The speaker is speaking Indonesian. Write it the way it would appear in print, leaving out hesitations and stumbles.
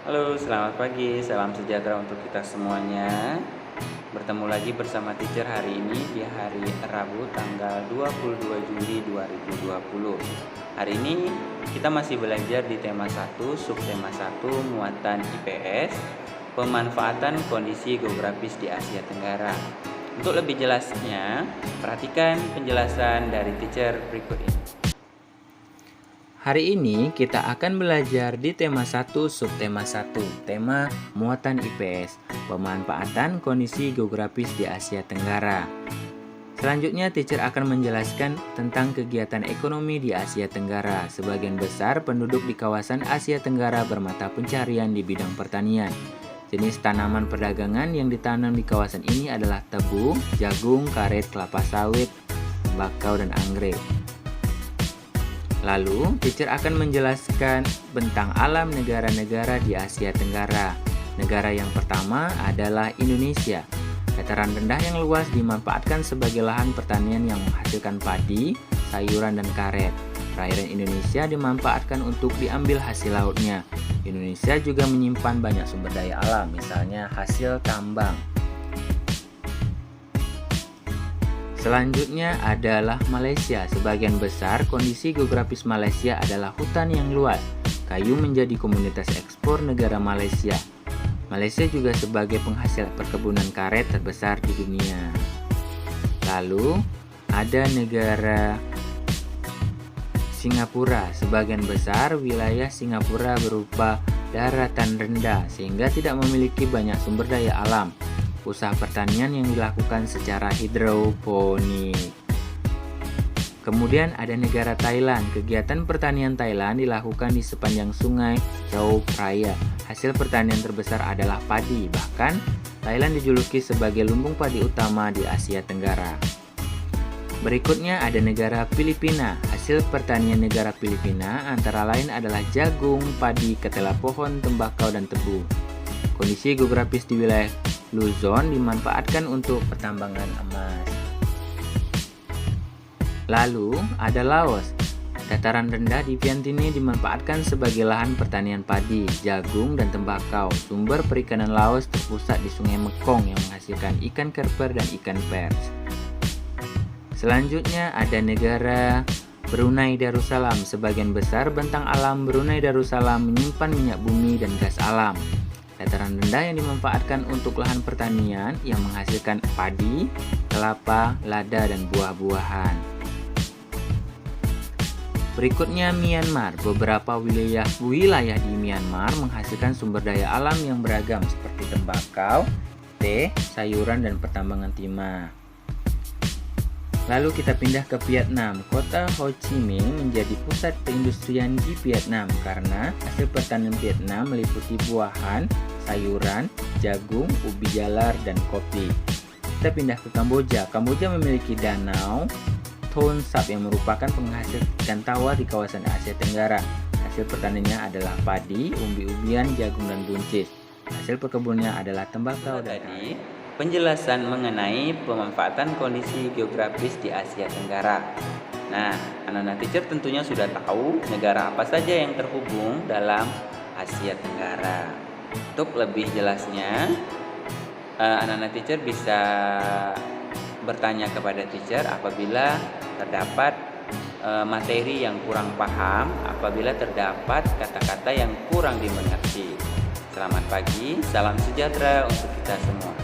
Halo, selamat pagi. Salam sejahtera untuk kita semuanya. Bertemu lagi bersama teacher hari ini di hari Rabu tanggal 22 Juli 2020. Hari ini kita masih belajar di tema 1, subtema 1, muatan IPS, pemanfaatan kondisi geografis di Asia Tenggara. Untuk lebih jelasnya, perhatikan penjelasan dari teacher berikut ini. Hari ini kita akan belajar di tema 1 subtema 1, tema muatan IPS, pemanfaatan kondisi geografis di Asia Tenggara. Selanjutnya teacher akan menjelaskan tentang kegiatan ekonomi di Asia Tenggara. Sebagian besar penduduk di kawasan Asia Tenggara bermata pencarian di bidang pertanian. Jenis tanaman perdagangan yang ditanam di kawasan ini adalah tebu, jagung, karet, kelapa sawit, tembakau, dan anggrek. Lalu, teacher akan menjelaskan bentang alam negara-negara di Asia Tenggara. Negara yang pertama adalah Indonesia. Dataran rendah yang luas dimanfaatkan sebagai lahan pertanian yang menghasilkan padi, sayuran, dan karet. Perairan Indonesia dimanfaatkan untuk diambil hasil lautnya. Indonesia juga menyimpan banyak sumber daya alam, misalnya hasil tambang. Selanjutnya adalah Malaysia. Sebagian besar kondisi geografis Malaysia adalah hutan yang luas. Kayu menjadi komoditas ekspor negara Malaysia. Malaysia juga sebagai penghasil perkebunan karet terbesar di dunia. Lalu ada negara Singapura. Sebagian besar wilayah Singapura berupa daratan rendah sehingga tidak memiliki banyak sumber daya alam. Usaha pertanian yang dilakukan secara hidroponik. Kemudian ada negara Thailand. Kegiatan pertanian Thailand dilakukan di sepanjang sungai Chao Phraya. Hasil pertanian terbesar adalah padi. Bahkan Thailand dijuluki sebagai lumbung padi utama di Asia Tenggara. Berikutnya ada negara Filipina. Hasil pertanian negara Filipina antara lain adalah jagung, padi, ketela pohon, tembakau, dan tebu. Kondisi geografis di wilayah Luzon dimanfaatkan untuk pertambangan emas. Lalu ada Laos. Dataran rendah di Vientiane dimanfaatkan sebagai lahan pertanian padi, jagung, dan tembakau. Sumber perikanan Laos terpusat di Sungai Mekong yang menghasilkan ikan karper dan ikan pers. Selanjutnya ada negara Brunei Darussalam. Sebagian besar bentang alam Brunei Darussalam menyimpan minyak bumi dan gas alam. Dataran rendah yang dimanfaatkan untuk lahan pertanian yang menghasilkan padi, kelapa, lada, dan buah-buahan. Berikutnya Myanmar. Beberapa wilayah di Myanmar menghasilkan sumber daya alam yang beragam seperti tembakau, teh, sayuran, dan pertambangan timah. Lalu kita pindah ke Vietnam. Kota Ho Chi Minh menjadi pusat perindustrian di Vietnam karena hasil pertanian Vietnam meliputi buahan, sayuran, jagung, ubi jalar, dan kopi. Kita pindah ke Kamboja. Kamboja memiliki danau Thon Sap yang merupakan penghasil ikan tawar di kawasan Asia Tenggara. Hasil pertaniannya adalah padi, umbi-umbian, jagung, dan buncis. Hasil perkebunnya adalah tembakau dan tadi penjelasan mengenai pemanfaatan kondisi geografis di Asia Tenggara. Nah, anak-anak teacher tentunya sudah tahu negara apa saja yang terhubung dalam Asia Tenggara. Untuk lebih jelasnya, anak-anak teacher bisa bertanya kepada teacher apabila terdapat materi yang kurang paham, apabila terdapat kata-kata yang kurang dimengerti. Selamat pagi, salam sejahtera untuk kita semua.